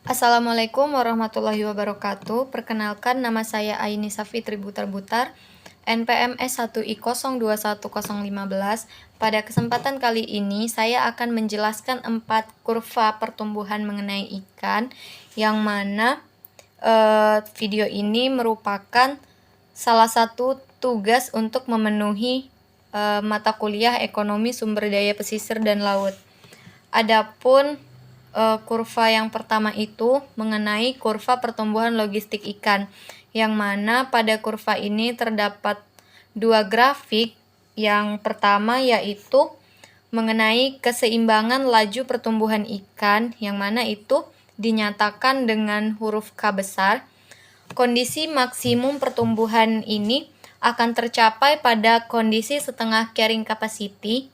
Assalamualaikum warahmatullahi wabarakatuh. Perkenalkan, nama saya Ainisa Fitri Butar-Butar, NPM S1I021015. Pada kesempatan kali ini, saya akan menjelaskan 4 kurva pertumbuhan mengenai ikan, yang mana video ini merupakan salah satu tugas untuk memenuhi mata kuliah Ekonomi Sumber Daya Pesisir dan Laut. Adapun kurva yang pertama itu mengenai kurva pertumbuhan logistik ikan, yang mana pada kurva ini terdapat 2 grafik. Yang pertama yaitu mengenai keseimbangan laju pertumbuhan ikan, yang mana itu dinyatakan dengan huruf K besar. Kondisi maksimum pertumbuhan ini akan tercapai pada kondisi setengah carrying capacity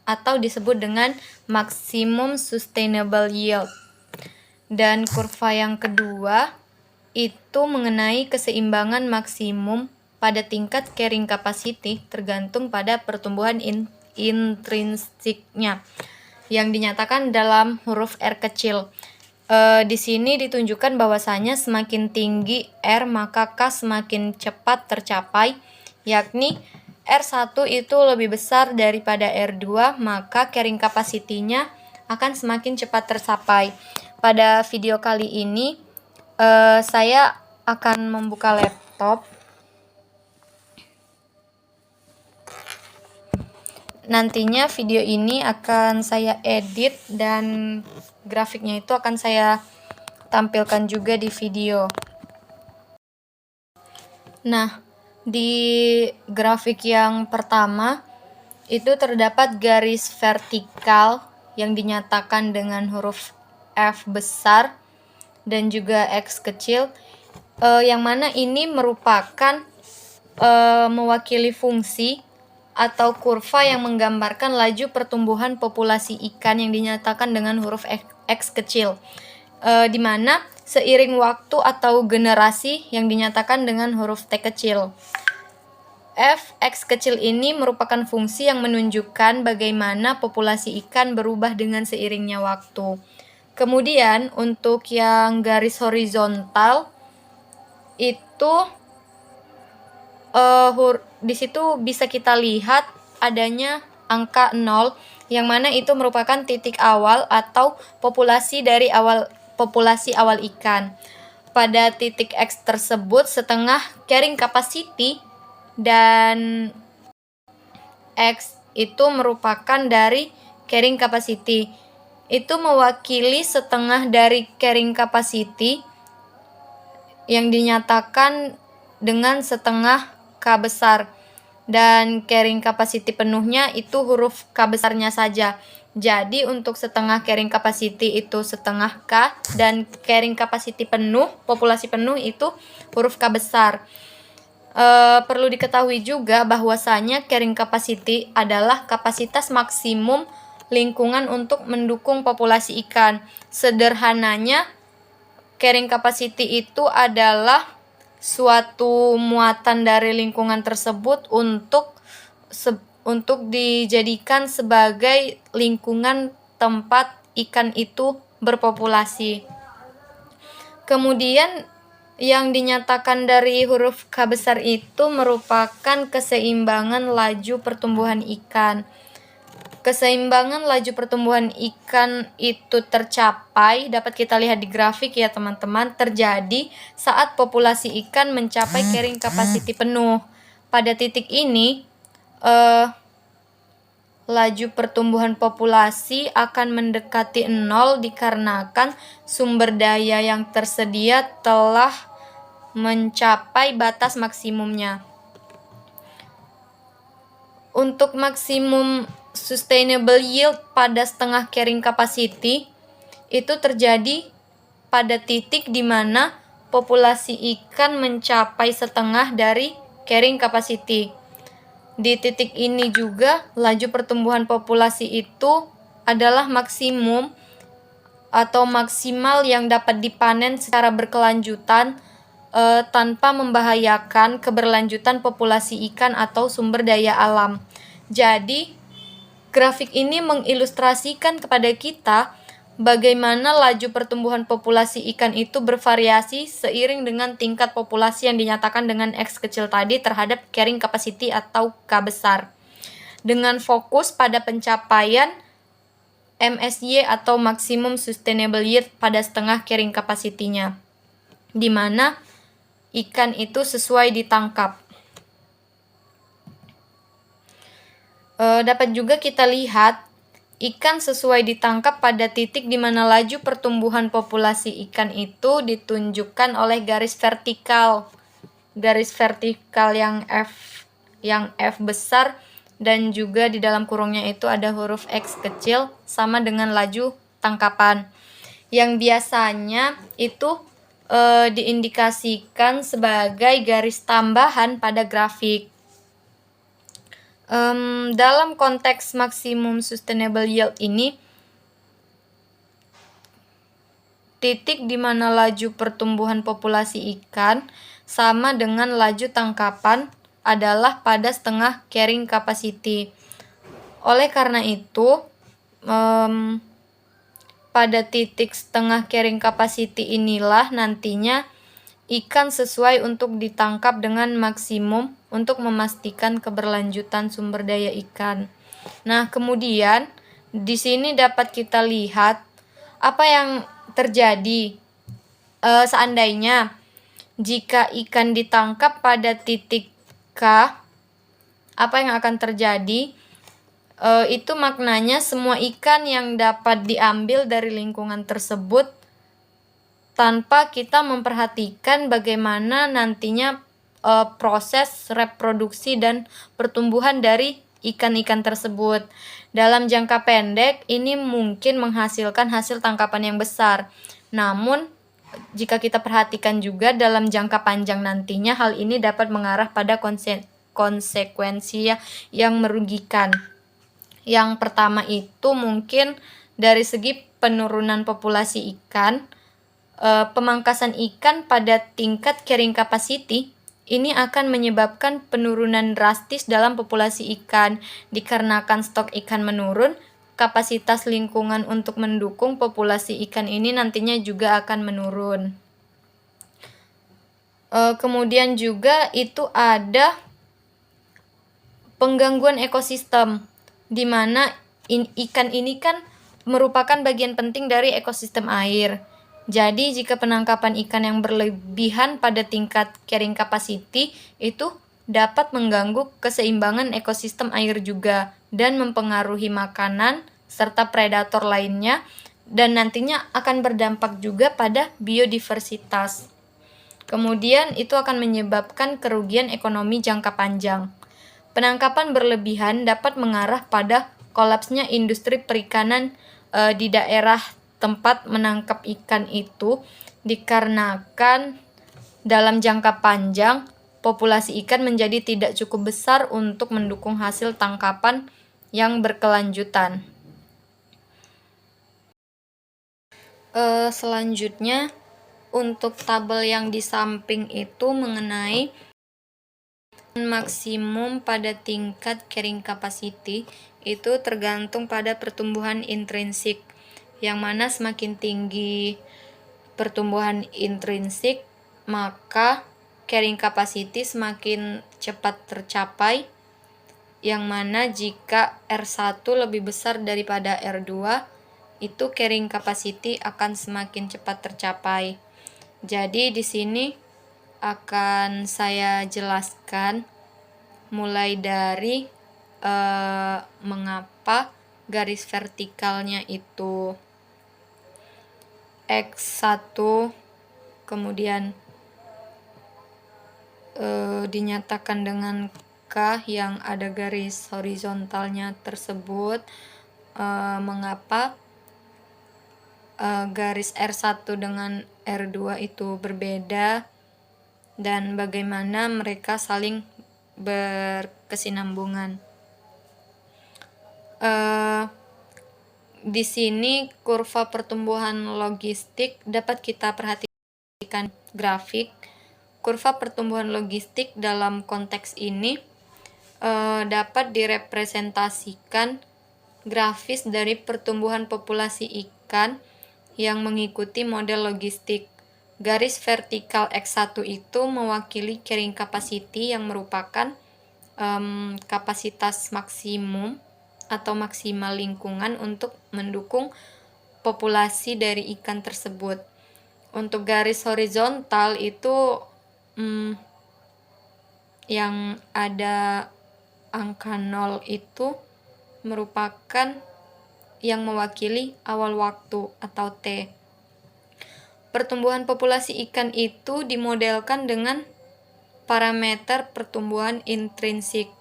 atau disebut dengan maximum sustainable yield. Dan kurva yang kedua itu mengenai keseimbangan maksimum pada tingkat carrying capacity tergantung pada pertumbuhan intrinsiknya, yang dinyatakan dalam huruf R kecil. Di sini ditunjukkan bahwasanya semakin tinggi R maka K semakin cepat tercapai, yakni R1 itu lebih besar daripada R2, maka carrying capacity-nya akan semakin cepat tercapai. Pada video kali ini, saya akan membuka laptop. Nantinya video ini akan saya edit dan grafiknya itu akan saya tampilkan juga di video. Nah, di grafik yang pertama itu terdapat garis vertikal yang dinyatakan dengan huruf F besar dan juga X kecil, yang mana ini merupakan mewakili fungsi atau kurva yang menggambarkan laju pertumbuhan populasi ikan yang dinyatakan dengan huruf X kecil, di mana seiring waktu atau generasi yang dinyatakan dengan huruf T kecil. X kecil ini merupakan fungsi yang menunjukkan bagaimana populasi ikan berubah dengan seiringnya waktu. Kemudian untuk yang garis horizontal itu di situ bisa kita lihat adanya angka 0, yang mana itu merupakan titik awal atau populasi awal ikan. Pada titik X tersebut setengah carrying capacity dan X itu merupakan dari carrying capacity. Itu mewakili setengah dari carrying capacity yang dinyatakan dengan setengah K besar, dan carrying capacity penuhnya itu huruf K besarnya saja. Jadi untuk setengah carrying capacity itu setengah K, dan carrying capacity penuh, populasi penuh itu huruf K besar. Perlu diketahui juga bahwasanya carrying capacity adalah kapasitas maksimum lingkungan untuk mendukung populasi ikan. Sederhananya, carrying capacity itu adalah suatu muatan dari lingkungan tersebut untuk dijadikan sebagai lingkungan tempat ikan itu berpopulasi. Kemudian yang dinyatakan dari huruf K besar itu merupakan keseimbangan laju pertumbuhan ikan. Keseimbangan laju pertumbuhan ikan itu tercapai, dapat kita lihat di grafik ya teman-teman, terjadi saat populasi ikan mencapai carrying capacity penuh. Pada titik ini, laju pertumbuhan populasi akan mendekati 0 dikarenakan sumber daya yang tersedia telah mencapai batas maksimumnya. Untuk maksimum sustainable yield pada setengah carrying capacity itu terjadi pada titik di mana populasi ikan mencapai setengah dari carrying capacity. Di titik ini juga laju pertumbuhan populasi itu adalah maksimum atau maksimal yang dapat dipanen secara berkelanjutan tanpa membahayakan keberlanjutan populasi ikan atau sumber daya alam. Jadi grafik ini mengilustrasikan kepada kita bagaimana laju pertumbuhan populasi ikan itu bervariasi seiring dengan tingkat populasi yang dinyatakan dengan X kecil tadi terhadap carrying capacity atau K besar. Dengan fokus pada pencapaian MSY atau Maximum Sustainable Yield pada setengah carrying capacity-nya, di mana ikan itu sesuai ditangkap. Dapat juga kita lihat ikan sesuai ditangkap pada titik di mana laju pertumbuhan populasi ikan itu ditunjukkan oleh garis vertikal. Garis vertikal yang F besar dan juga di dalam kurungnya itu ada huruf X kecil sama dengan laju tangkapan. Yang biasanya itu diindikasikan sebagai garis tambahan pada grafik. Dalam konteks Maximum Sustainable Yield ini, titik di mana laju pertumbuhan populasi ikan sama dengan laju tangkapan adalah pada setengah carrying capacity. Oleh karena itu, pada titik setengah carrying capacity inilah nantinya ikan sesuai untuk ditangkap dengan maksimum untuk memastikan keberlanjutan sumber daya ikan. Nah, kemudian di sini dapat kita lihat apa yang terjadi seandainya jika ikan ditangkap pada titik K, apa yang akan terjadi? Itu maknanya semua ikan yang dapat diambil dari lingkungan tersebut tanpa kita memperhatikan bagaimana nantinya proses reproduksi dan pertumbuhan dari ikan-ikan tersebut. Dalam jangka pendek, ini mungkin menghasilkan hasil tangkapan yang besar. Namun, jika kita perhatikan juga dalam jangka panjang nantinya, hal ini dapat mengarah pada konsekuensi yang merugikan. Yang pertama itu mungkin dari segi penurunan populasi ikan, pemangkasan ikan pada tingkat carrying capacity ini akan menyebabkan penurunan drastis dalam populasi ikan. Dikarenakan stok ikan menurun, kapasitas lingkungan untuk mendukung populasi ikan ini nantinya juga akan menurun. Kemudian juga itu ada penggangguan ekosistem, di mana ikan ini kan merupakan bagian penting dari ekosistem air. Jadi jika penangkapan ikan yang berlebihan pada tingkat carrying capacity itu dapat mengganggu keseimbangan ekosistem air juga dan mempengaruhi makanan serta predator lainnya, dan nantinya akan berdampak juga pada biodiversitas. Kemudian itu akan menyebabkan kerugian ekonomi jangka panjang. Penangkapan berlebihan dapat mengarah pada kolapsnya industri perikanan di daerah tempat menangkap ikan itu, dikarenakan dalam jangka panjang populasi ikan menjadi tidak cukup besar untuk mendukung hasil tangkapan yang berkelanjutan. Selanjutnya untuk tabel yang di samping itu mengenai maksimum pada tingkat carrying capacity itu tergantung pada pertumbuhan intrinsik, yang mana semakin tinggi pertumbuhan intrinsik maka carrying capacity semakin cepat tercapai, yang mana jika R1 lebih besar daripada R2 itu carrying capacity akan semakin cepat tercapai. Jadi di sini akan saya jelaskan mulai dari mengapa garis vertikalnya itu X1 kemudian dinyatakan dengan K yang ada garis horizontalnya tersebut, mengapa garis R1 dengan R2 itu berbeda dan bagaimana mereka saling berkesinambungan. Di sini kurva pertumbuhan logistik dapat kita perhatikan grafik. Kurva pertumbuhan logistik dalam konteks ini dapat direpresentasikan grafis dari pertumbuhan populasi ikan yang mengikuti model logistik. Garis vertikal X1 itu mewakili carrying capacity yang merupakan kapasitas maksimum atau maksimal lingkungan untuk mendukung populasi dari ikan tersebut. Untuk garis horizontal itu yang ada angka 0 itu merupakan yang mewakili awal waktu atau T. Pertumbuhan populasi ikan itu dimodelkan dengan parameter pertumbuhan intrinsik,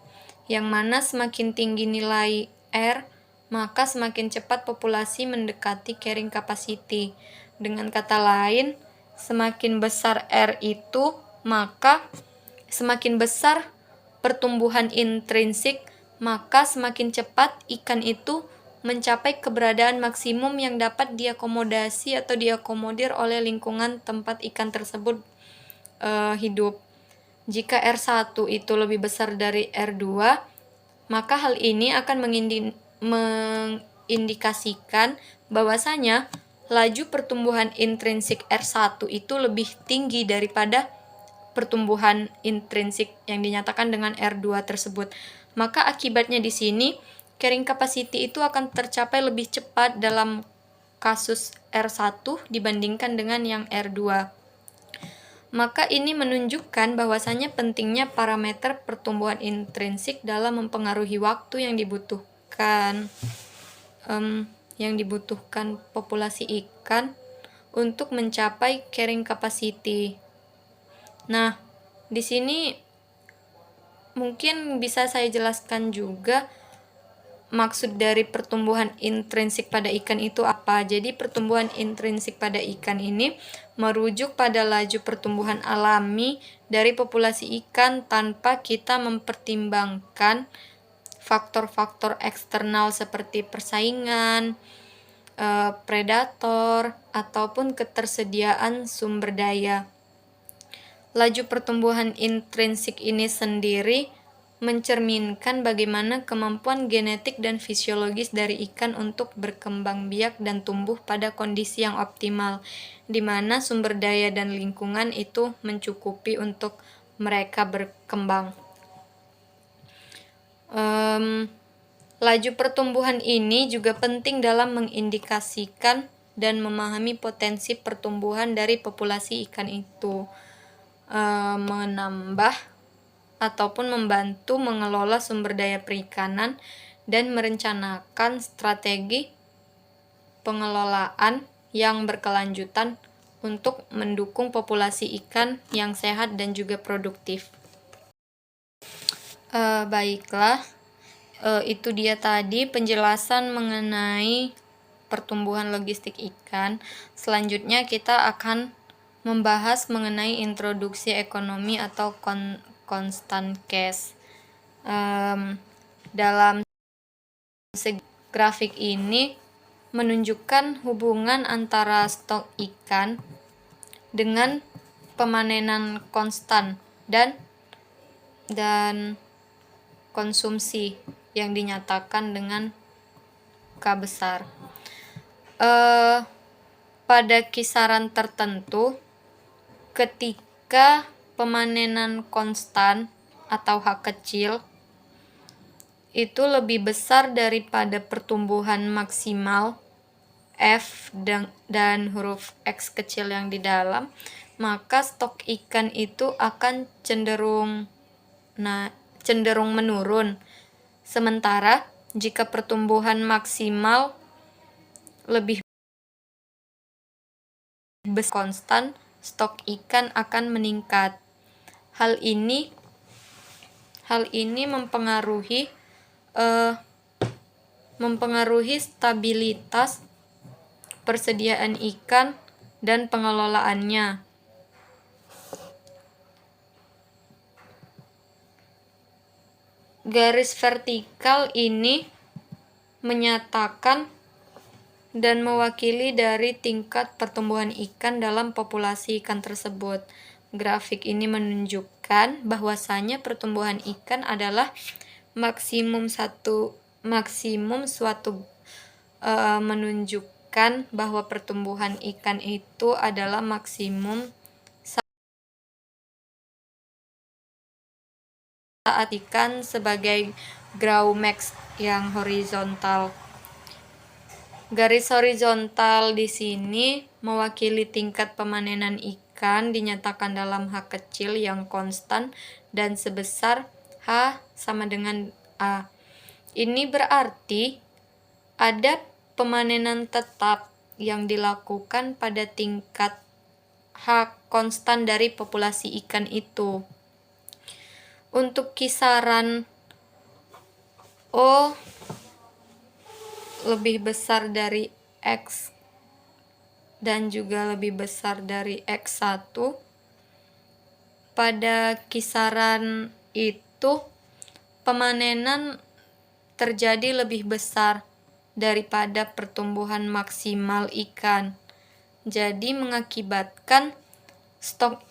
yang mana semakin tinggi nilai R, maka semakin cepat populasi mendekati carrying capacity. Dengan kata lain, semakin besar R itu, maka semakin besar pertumbuhan intrinsik, maka semakin cepat ikan itu mencapai keberadaan maksimum yang dapat diakomodasi atau diakomodir oleh lingkungan tempat ikan tersebut hidup. Jika R1 itu lebih besar dari R2, maka hal ini akan mengindikasikan bahwasanya laju pertumbuhan intrinsik R1 itu lebih tinggi daripada pertumbuhan intrinsik yang dinyatakan dengan R2 tersebut. Maka akibatnya di sini carrying capacity itu akan tercapai lebih cepat dalam kasus R1 dibandingkan dengan yang R2. Maka ini menunjukkan bahwasanya pentingnya parameter pertumbuhan intrinsik dalam mempengaruhi waktu yang dibutuhkan populasi ikan untuk mencapai carrying capacity. Nah, di sini mungkin bisa saya jelaskan juga maksud dari pertumbuhan intrinsik pada ikan itu apa. Jadi pertumbuhan intrinsik pada ikan ini merujuk pada laju pertumbuhan alami dari populasi ikan tanpa kita mempertimbangkan faktor-faktor eksternal seperti persaingan, predator, ataupun ketersediaan sumber daya. Laju pertumbuhan intrinsik ini sendiri mencerminkan bagaimana kemampuan genetik dan fisiologis dari ikan untuk berkembang biak dan tumbuh pada kondisi yang optimal, di mana sumber daya dan lingkungan itu mencukupi untuk mereka berkembang. Laju pertumbuhan ini juga penting dalam mengindikasikan dan memahami potensi pertumbuhan dari populasi ikan itu, menambah ataupun membantu mengelola sumber daya perikanan dan merencanakan strategi pengelolaan yang berkelanjutan untuk mendukung populasi ikan yang sehat dan juga produktif. Baiklah, itu dia tadi penjelasan mengenai pertumbuhan logistik ikan. Selanjutnya kita akan membahas mengenai introduksi ekonomi atau constant cash. Dalam segi grafik ini menunjukkan hubungan antara stok ikan dengan pemanenan konstan dan konsumsi yang dinyatakan dengan K besar. Pada kisaran tertentu, ketika pemanenan konstan atau H kecil itu lebih besar daripada pertumbuhan maksimal F dan huruf X kecil yang di dalam, maka stok ikan itu akan cenderung menurun. Sementara jika pertumbuhan maksimal lebih besar konstan, stok ikan akan meningkat. Hal ini mempengaruhi stabilitas persediaan ikan dan pengelolaannya. Garis vertikal ini menyatakan dan mewakili dari tingkat pertumbuhan ikan dalam populasi ikan tersebut. Grafik ini menunjukkan bahwasanya pertumbuhan ikan adalah menunjukkan menunjukkan bahwa pertumbuhan ikan itu adalah maksimum saat ikan sebagai grow max yang horizontal. Garis horizontal di sini mewakili tingkat pemanenan ikan dinyatakan dalam H kecil yang konstan dan sebesar H sama dengan A. Ini berarti ada pemanenan tetap yang dilakukan pada tingkat H konstan dari populasi ikan itu. Untuk kisaran O lebih besar dari X dan juga lebih besar dari X1, pada kisaran itu pemanenan terjadi lebih besar daripada pertumbuhan maksimal ikan. Jadi mengakibatkan stok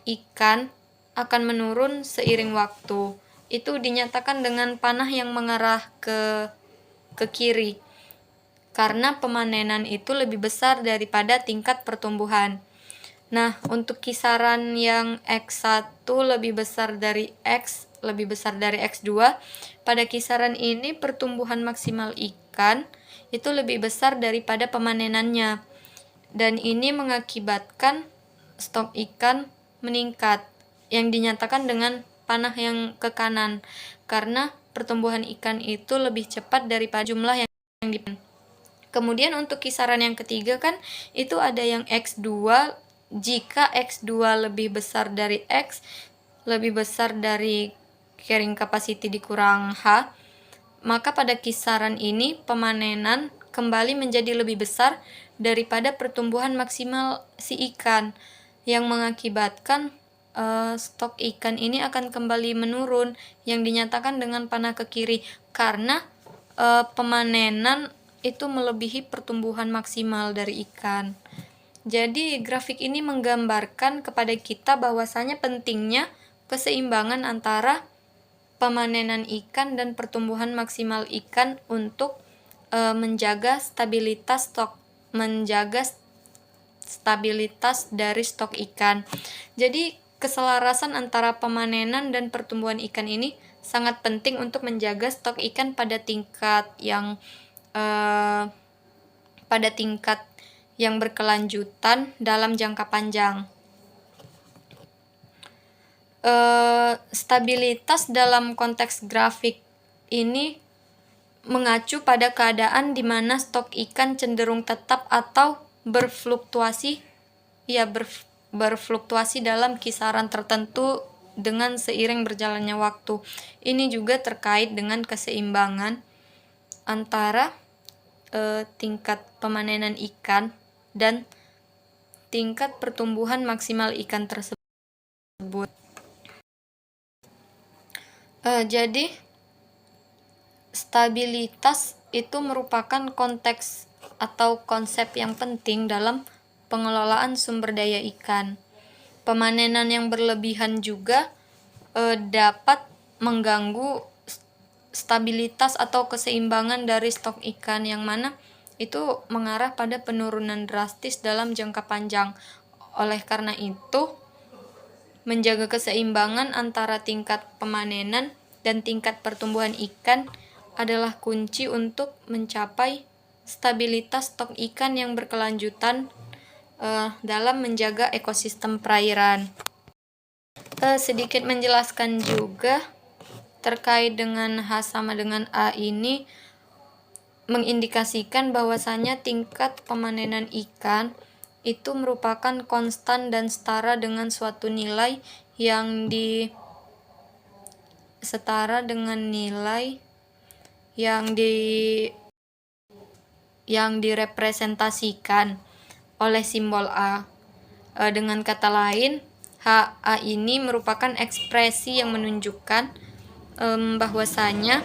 ikan akan menurun seiring waktu. Itu dinyatakan dengan panah yang mengarah ke kiri, karena pemanenan itu lebih besar daripada tingkat pertumbuhan. Nah, untuk kisaran yang X1 lebih besar dari X2, pada kisaran ini pertumbuhan maksimal ikan itu lebih besar daripada pemanenannya. Dan ini mengakibatkan stok ikan meningkat, yang dinyatakan dengan panah yang ke kanan, karena pertumbuhan ikan itu lebih cepat daripada jumlah yang Kemudian untuk kisaran yang ketiga kan itu ada yang X2. Jika X2 lebih besar dari X, lebih besar dari carrying capacity dikurang H, maka pada kisaran ini pemanenan kembali menjadi lebih besar daripada pertumbuhan maksimal si ikan, yang mengakibatkan stok ikan ini akan kembali menurun, yang dinyatakan dengan panah ke kiri, karena pemanenan itu melebihi pertumbuhan maksimal dari ikan. Jadi grafik ini menggambarkan kepada kita bahwasanya pentingnya keseimbangan antara pemanenan ikan dan pertumbuhan maksimal ikan untuk menjaga stabilitas dari stok ikan. Jadi keselarasan antara pemanenan dan pertumbuhan ikan ini sangat penting untuk menjaga stok ikan pada tingkat yang berkelanjutan dalam jangka panjang. Stabilitas dalam konteks grafik ini mengacu pada keadaan di mana stok ikan cenderung tetap atau berfluktuasi dalam kisaran tertentu dengan seiring berjalannya waktu. Ini juga terkait dengan keseimbangan antara tingkat pemanenan ikan dan tingkat pertumbuhan maksimal ikan tersebut. Jadi stabilitas itu merupakan konteks atau konsep yang penting dalam pengelolaan sumber daya ikan. Pemanenan yang berlebihan juga dapat mengganggu stabilitas atau keseimbangan dari stok ikan, yang mana itu mengarah pada penurunan drastis dalam jangka panjang. Oleh karena itu, menjaga keseimbangan antara tingkat pemanenan dan tingkat pertumbuhan ikan adalah kunci untuk mencapai stabilitas stok ikan yang berkelanjutan dalam menjaga ekosistem perairan. Sedikit menjelaskan juga terkait dengan H sama dengan A ini mengindikasikan bahwasanya tingkat pemanenan ikan itu merupakan konstan dan setara dengan suatu nilai yang direpresentasikan oleh simbol A. Dengan kata lain, HA ini merupakan ekspresi yang menunjukkan bahwasanya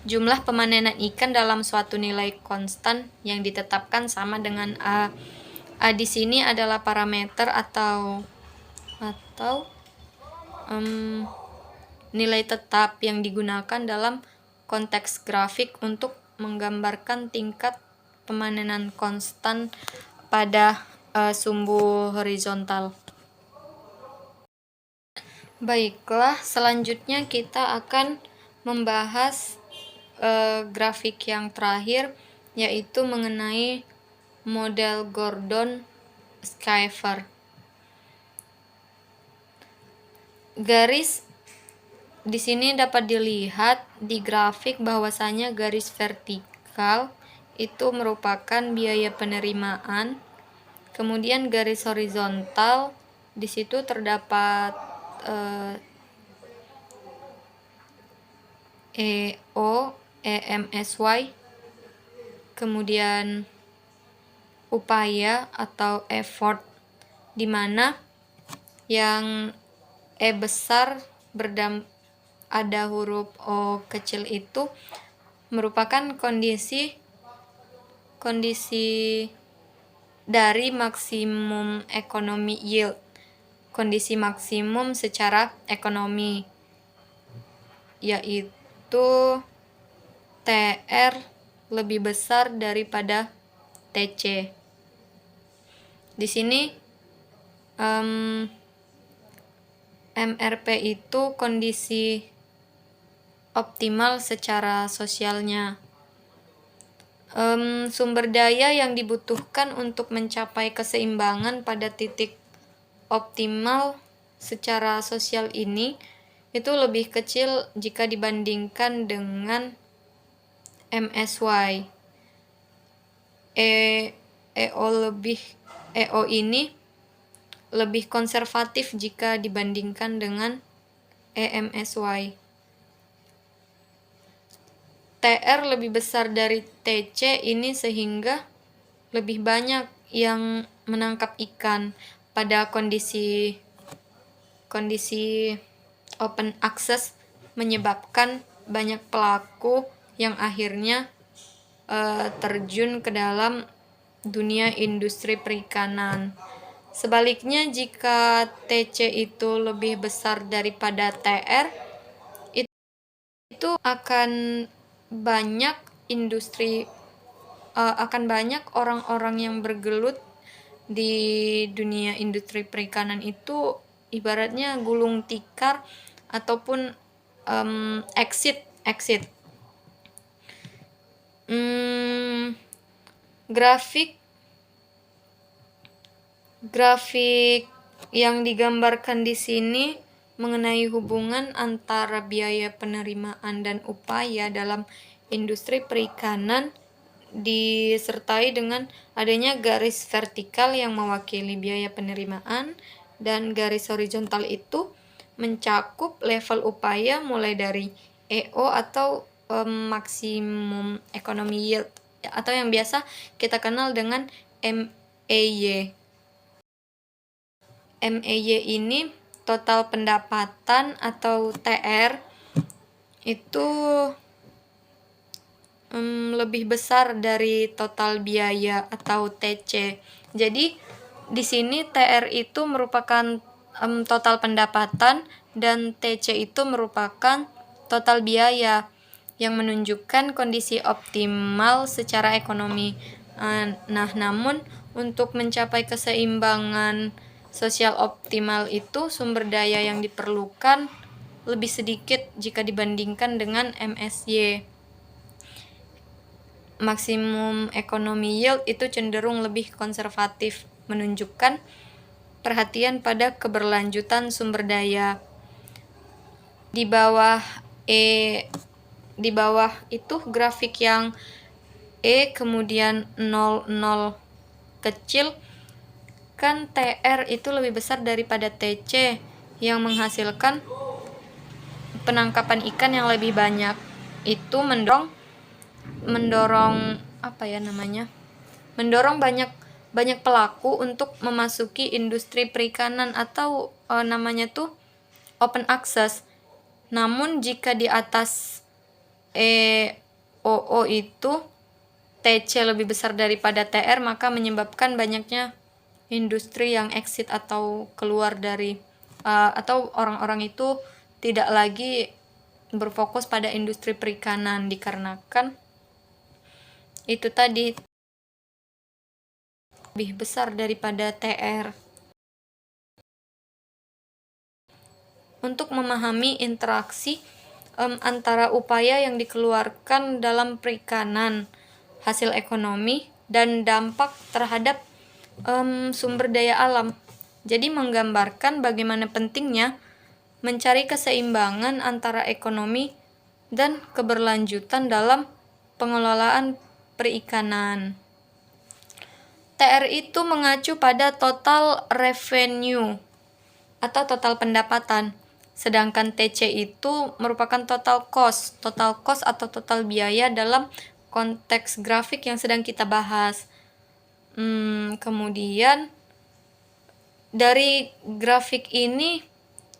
jumlah pemanenan ikan dalam suatu nilai konstan yang ditetapkan sama dengan A. A di sini adalah parameter atau nilai tetap yang digunakan dalam konteks grafik untuk menggambarkan tingkat pemanenan konstan pada sumbu horizontal. Baiklah, selanjutnya kita akan membahas grafik yang terakhir, yaitu mengenai model Gordon-Schiefer. Garis di sini dapat dilihat di grafik bahwasanya garis vertikal itu merupakan biaya penerimaan, kemudian garis horizontal di situ terdapat EO, EMSY, kemudian upaya atau effort, di mana yang E besar ada huruf O kecil itu merupakan kondisi dari maksimum ekonomi yield, kondisi maksimum secara ekonomi, yaitu TR lebih besar daripada TC. Di sini MRP itu kondisi optimal secara sosialnya. Sumber daya yang dibutuhkan untuk mencapai keseimbangan pada titik optimal secara sosial ini itu lebih kecil jika dibandingkan dengan MSY. EO ini lebih konservatif jika dibandingkan dengan EMSY. TR lebih besar dari TC ini sehingga lebih banyak yang menangkap ikan pada kondisi open access, menyebabkan banyak pelaku yang akhirnya terjun ke dalam dunia industri perikanan. Sebaliknya, jika TC itu lebih besar daripada TR, itu akan banyak orang-orang yang bergelut di dunia industri perikanan itu ibaratnya gulung tikar ataupun exit. Grafik yang digambarkan di sini mengenai hubungan antara biaya penerimaan dan upaya dalam industri perikanan disertai dengan adanya garis vertikal yang mewakili biaya penerimaan dan garis horizontal itu mencakup level upaya mulai dari EO atau maksimum economy yield atau yang biasa kita kenal dengan MAY. MAY ini total pendapatan atau TR itu lebih besar dari total biaya atau TC. Jadi di sini TR itu merupakan total pendapatan dan TC itu merupakan total biaya yang menunjukkan kondisi optimal secara ekonomi. Nah, namun untuk mencapai keseimbangan sosial optimal itu sumber daya yang diperlukan lebih sedikit jika dibandingkan dengan MSY. Maksimum economy yield itu cenderung lebih konservatif, menunjukkan perhatian pada keberlanjutan sumber daya. Di bawah itu grafik yang E kemudian 00 kecil, kan TR itu lebih besar daripada TC yang menghasilkan penangkapan ikan yang lebih banyak. Itu mendorong banyak pelaku untuk memasuki industri perikanan atau open access. Namun jika di atas EOO itu TC lebih besar daripada TR, maka menyebabkan banyaknya industri yang exit atau keluar dari atau orang-orang itu tidak lagi berfokus pada industri perikanan dikarenakan itu tadi lebih besar daripada TR. Untuk memahami interaksi antara upaya yang dikeluarkan dalam perikanan, hasil ekonomi, dan dampak terhadap sumber daya alam. Jadi menggambarkan bagaimana pentingnya mencari keseimbangan antara ekonomi dan keberlanjutan dalam pengelolaan perikanan. TR itu mengacu pada total revenue atau total pendapatan, sedangkan TC itu merupakan total cost atau total biaya dalam konteks grafik yang sedang kita bahas. Kemudian dari grafik ini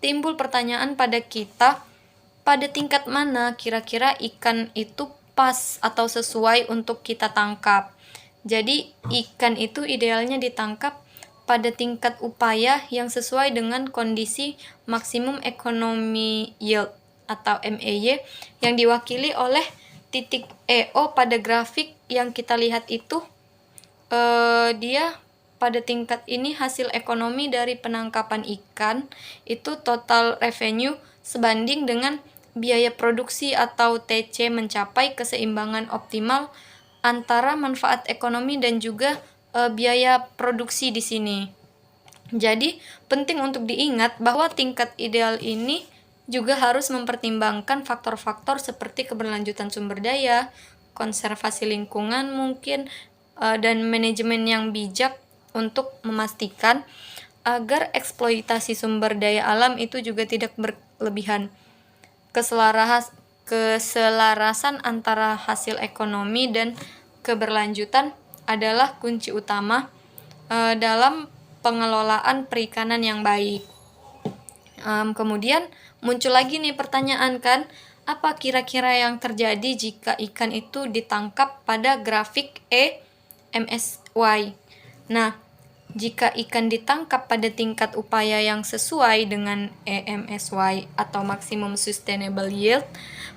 timbul pertanyaan pada kita, pada tingkat mana kira-kira ikan itu pas atau sesuai untuk kita tangkap. Jadi ikan itu idealnya ditangkap pada tingkat upaya yang sesuai dengan kondisi maksimum economy yield atau MAY yang diwakili oleh titik EO pada grafik yang kita lihat itu. Dia pada tingkat ini hasil ekonomi dari penangkapan ikan itu total revenue sebanding dengan biaya produksi atau TC mencapai keseimbangan optimal antara manfaat ekonomi dan juga biaya produksi di sini. Jadi penting untuk diingat bahwa tingkat ideal ini juga harus mempertimbangkan faktor-faktor seperti keberlanjutan sumber daya, konservasi lingkungan mungkin, dan manajemen yang bijak untuk memastikan agar eksploitasi sumber daya alam itu juga tidak berlebihan. Keselarasan antara hasil ekonomi dan keberlanjutan adalah kunci utama dalam pengelolaan perikanan yang baik. Kemudian muncul lagi nih pertanyaan kan, apa kira-kira yang terjadi jika ikan itu ditangkap pada grafik EMSY? Nah, jika ikan ditangkap pada tingkat upaya yang sesuai dengan EMSY atau Maximum Sustainable Yield,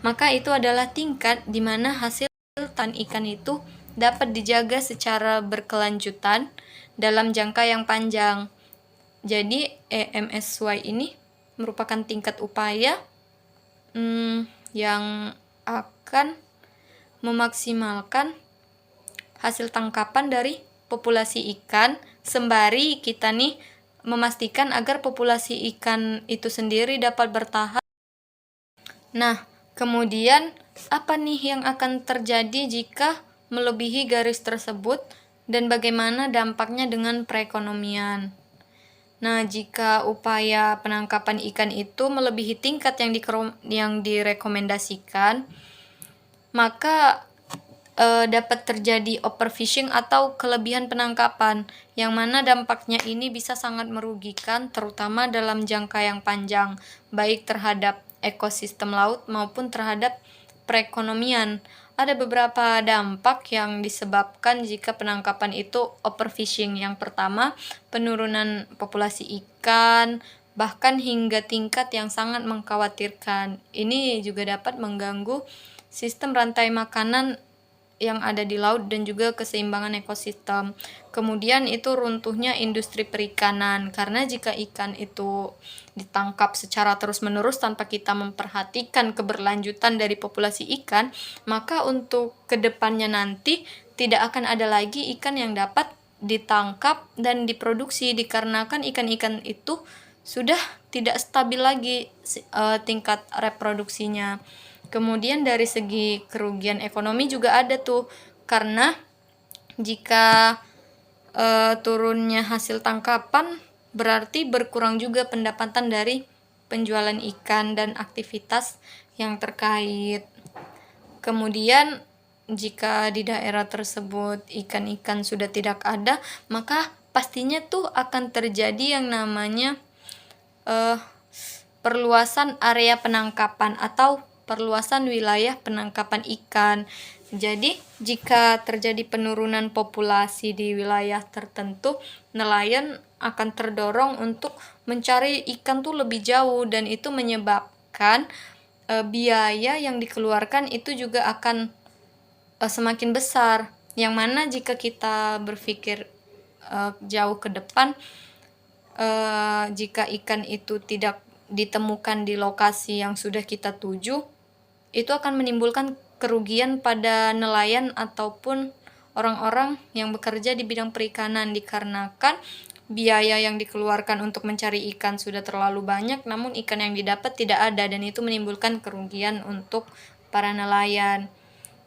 maka itu adalah tingkat di mana hasil tan ikan itu dapat dijaga secara berkelanjutan dalam jangka yang panjang. Jadi EMSY ini merupakan tingkat upaya yang akan memaksimalkan hasil tangkapan dari populasi ikan, sembari kita nih memastikan agar populasi ikan itu sendiri dapat bertahan. Nah, kemudian apa nih yang akan terjadi jika melebihi garis tersebut dan bagaimana dampaknya dengan perekonomian? Nah, jika upaya penangkapan ikan itu melebihi tingkat yang direkomendasikan, maka dapat terjadi overfishing atau kelebihan penangkapan, yang mana dampaknya ini bisa sangat merugikan terutama dalam jangka yang panjang, baik terhadap ekosistem laut maupun terhadap perekonomian. Ada beberapa dampak yang disebabkan jika penangkapan itu overfishing. Yang pertama, penurunan populasi ikan, bahkan hingga tingkat yang sangat mengkhawatirkan. Ini juga dapat mengganggu sistem rantai makanan yang ada di laut dan juga keseimbangan ekosistem. Kemudian itu runtuhnya industri perikanan, karena jika ikan itu ditangkap secara terus-menerus tanpa kita memperhatikan keberlanjutan dari populasi ikan, maka untuk kedepannya nanti tidak akan ada lagi ikan yang dapat ditangkap dan diproduksi, dikarenakan ikan-ikan itu sudah tidak stabil lagi tingkat reproduksinya. Kemudian dari segi kerugian ekonomi juga ada tuh, karena jika turunnya hasil tangkapan berarti berkurang juga pendapatan dari penjualan ikan dan aktivitas yang terkait. Kemudian jika di daerah tersebut ikan-ikan sudah tidak ada, maka pastinya tuh akan terjadi yang namanya perluasan area penangkapan atau perluasan wilayah penangkapan ikan. Jadi, jika terjadi penurunan populasi di wilayah tertentu, nelayan akan terdorong untuk mencari ikan tuh lebih jauh, dan itu menyebabkan biaya yang dikeluarkan itu juga akan semakin besar. yang mana jika kita berpikir jauh ke depan, jika ikan itu tidak ditemukan di lokasi yang sudah kita tuju, itu akan menimbulkan kerugian pada nelayan ataupun orang-orang yang bekerja di bidang perikanan, dikarenakan biaya yang dikeluarkan untuk mencari ikan sudah terlalu banyak, namun ikan yang didapat tidak ada, dan itu menimbulkan kerugian untuk para nelayan.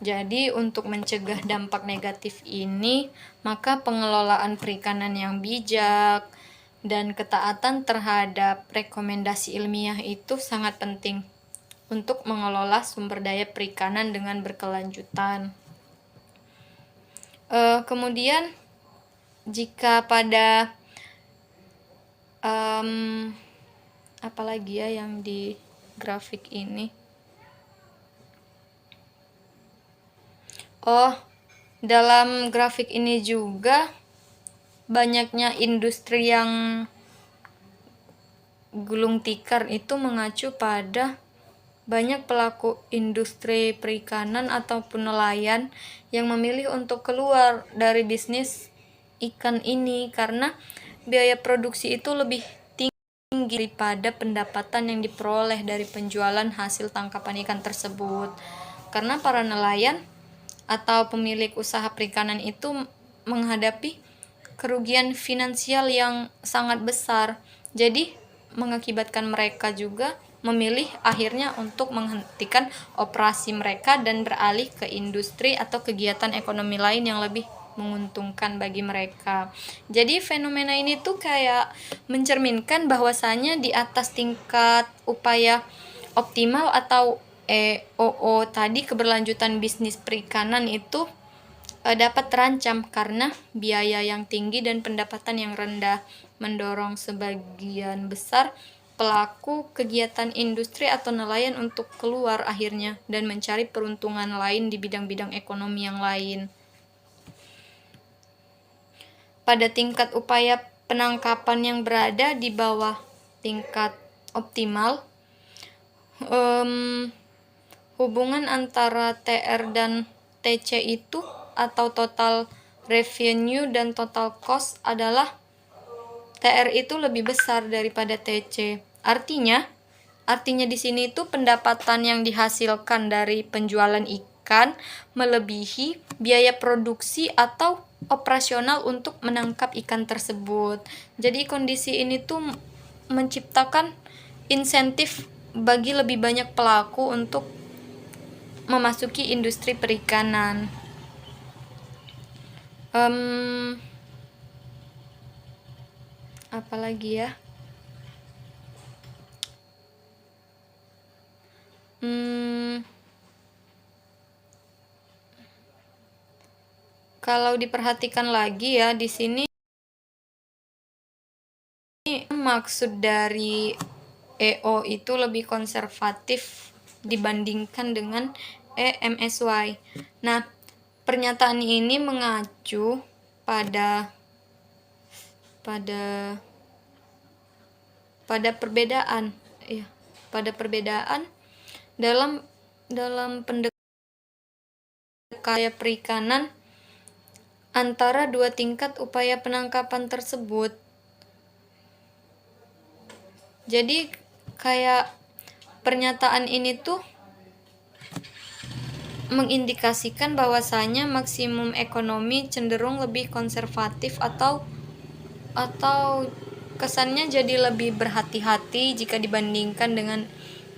Jadi untuk mencegah dampak negatif ini, maka pengelolaan perikanan yang bijak dan ketaatan terhadap rekomendasi ilmiah itu sangat penting untuk mengelola sumber daya perikanan dengan berkelanjutan. Kemudian jika pada apalagi ya yang di grafik ini, dalam grafik ini juga banyaknya industri yang gulung tikar itu mengacu pada banyak pelaku industri perikanan ataupun nelayan yang memilih untuk keluar dari bisnis ikan ini karena biaya produksi itu lebih tinggi daripada pendapatan yang diperoleh dari penjualan hasil tangkapan ikan tersebut. Karena para nelayan atau pemilik usaha perikanan itu menghadapi kerugian finansial yang sangat besar. Jadi mengakibatkan mereka juga memilih akhirnya untuk menghentikan operasi mereka dan beralih ke industri atau kegiatan ekonomi lain yang lebih menguntungkan bagi mereka. Jadi fenomena ini tuh kayak mencerminkan bahwasanya di atas tingkat upaya optimal atau EOO tadi, keberlanjutan bisnis perikanan itu dapat terancam karena biaya yang tinggi dan pendapatan yang rendah, mendorong sebagian besar pelaku kegiatan industri atau nelayan untuk keluar akhirnya dan mencari peruntungan lain di bidang-bidang ekonomi yang lain. Pada tingkat upaya penangkapan yang berada di bawah tingkat optimal, hubungan antara TR dan TC itu atau total revenue dan total cost adalah TR itu lebih besar daripada TC. Artinya di sini itu pendapatan yang dihasilkan dari penjualan ikan melebihi biaya produksi atau operasional untuk menangkap ikan tersebut. Jadi kondisi ini tuh menciptakan insentif bagi lebih banyak pelaku untuk memasuki industri perikanan. Apalagi ya? Kalau diperhatikan lagi ya di sini, maksud dari EO itu lebih konservatif dibandingkan dengan MSY. Nah, pernyataan ini mengacu pada perbedaan dalam pendekatan perikanan antara dua tingkat upaya penangkapan tersebut. Jadi kayak pernyataan ini tuh mengindikasikan bahwasanya maksimum ekonomi cenderung lebih konservatif atau kesannya jadi lebih berhati-hati jika dibandingkan dengan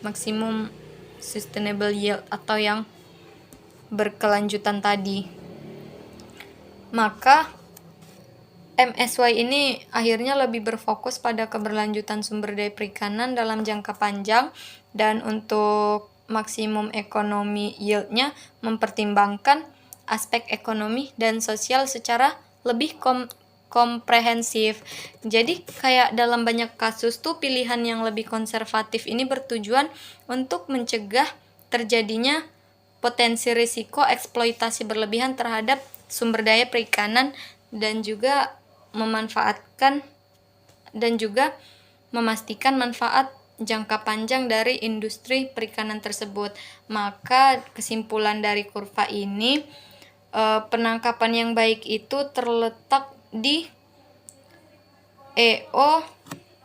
maksimum sustainable yield atau yang berkelanjutan tadi. Maka MSY ini akhirnya lebih berfokus pada keberlanjutan sumber daya perikanan dalam jangka panjang, dan untuk maksimum ekonomi yield-nya mempertimbangkan aspek ekonomi dan sosial secara lebih komprehensif. Jadi kayak dalam banyak kasus tuh pilihan yang lebih konservatif ini bertujuan untuk mencegah terjadinya potensi risiko eksploitasi berlebihan terhadap sumber daya perikanan dan juga memastikan manfaat jangka panjang dari industri perikanan tersebut. Maka kesimpulan dari kurva ini penangkapan yang baik itu terletak di EO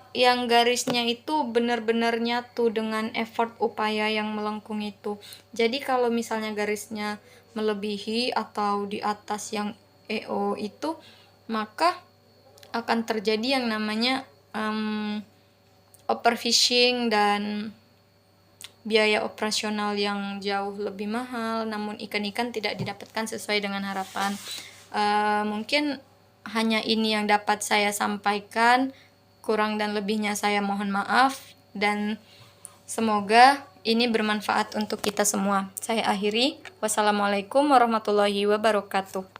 yang garisnya itu benar-benar nyatu dengan effort upaya yang melengkung itu. Jadi kalau misalnya garisnya melebihi atau di atas yang EO itu, maka akan terjadi yang namanya overfishing dan biaya operasional yang jauh lebih mahal, namun ikan-ikan tidak didapatkan sesuai dengan harapan. Mungkin hanya ini yang dapat saya sampaikan. Kurang dan lebihnya saya mohon maaf, dan semoga ini bermanfaat untuk kita semua. Saya akhiri. Wassalamualaikum warahmatullahi wabarakatuh.